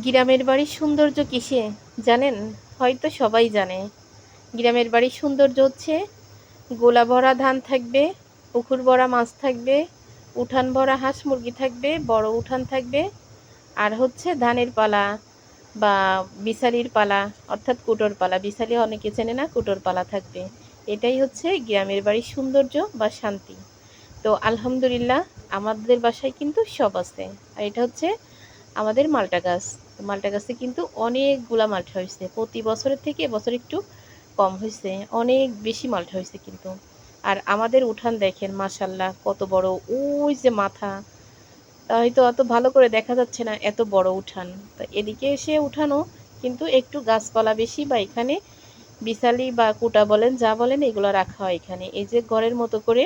গ্রামের বাড়ির সৌন্দর্য কিসে জানেন? হয়তো সবাই জানে। গ্রামের বাড়ির সৌন্দর্য হচ্ছে গোলা ভরা ধান থাকবে, পুকুর ভরা মাছ থাকবে, উঠান ভরা হাঁস মুরগি থাকবে, বড় উঠান থাকবে, আর হচ্ছে ধানের পালা বা বিছালির পালা, অর্থাৎ কুটোর পালা। বিছালি অনেকে চেনে না, কুটোর পালা থাকবে। এটাই হচ্ছে গ্রামের বাড়ির সৌন্দর্য বা শান্তি। তো আলহামদুলিল্লাহ, আমাদের বাসায় কিন্তু সব আছে। আর এটা হচ্ছে আমাদের মালটা গাছ। মালটা গাছে কিন্তু অনেকগুলা মালটা হয়েছে। প্রতি বছরের থেকে এবছর একটু কম হয়েছে, অনেক বেশি মালটা হয়েছে কিন্তু। আর আমাদের উঠান দেখেন মাশাল্লাহ কত বড়, ওই যে মাথা, তা হয়তো অত ভালো করে দেখা যাচ্ছে না, এত বড় উঠান। তা এদিকে এসে উঠানো কিন্তু একটু গাছপালা বেশি, বা এখানে বিছালি বা কুটা বলেন যা বলেন এগুলো রাখা হয় এখানে। এই যে ঘরের মতো করে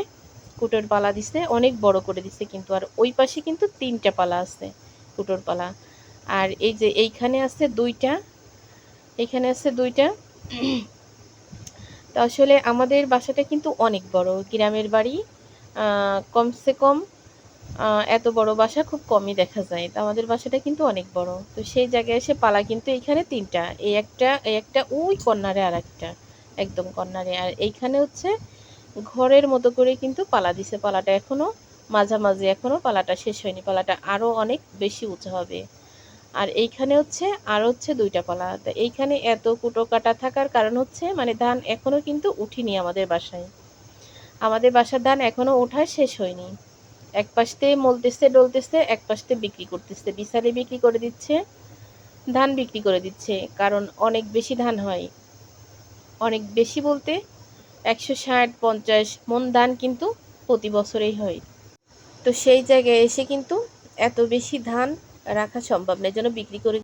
কুটোর পালা দিছে, অনেক বড় করে দিছে কিন্তু। আর ওই পাশে কিন্তু 3টা পালা আছে, কুটোর পালা। আর এই যে এইখানে আছে 2টা, এখানে আছে 2টা। তো আসলে আমাদের বাসাটা কিন্তু অনেক বড়, গ্রামের বাড়ি। কমসে কম এত বড় বাসা খুব কমই দেখা যায়। তো আমাদের বাসাটা কিন্তু অনেক বড়। তো সেই জায়গায় এসে পালা কিন্তু এখানে 3টা, এই একটা ওই কর্নারে, আর একটা একদম কর্নারে। আর এইখানে হচ্ছে ঘরের মতো করে কিন্তু পালা দিছে। পালাটা এখনো মাঝামাঝি, এখনো পালাটা শেষ হয়নি, পালাটা আরো অনেক বেশি উঁচু হবে। আর এইখানে হচ্ছে আর হচ্ছে 2টা পালা। তো এইখানে এত কুটো কাটা থাকার কারণ হচ্ছে মানে ধান এখনো কিন্তু উঠিনি আমাদের বাসায়। আমাদের বাসার ধান এখনো ওঠা শেষ হয়নি। এক পাশ থেকে মলতেছে ডলতেছে, এক পাশ থেকে বিক্রি করতেছে, বিছালি বিক্রি করে দিচ্ছে, ধান বিক্রি করে দিচ্ছে। কারণ অনেক বেশি ধান হয়, অনেক বেশি বলতে 160-50 মন ধান কিন্তু প্রতি বছরেই হয়। তো সেই জায়গায় এসে কিন্তু এত বেশি ধান রাখা সম্ভব না, এজন্য বিক্রি করে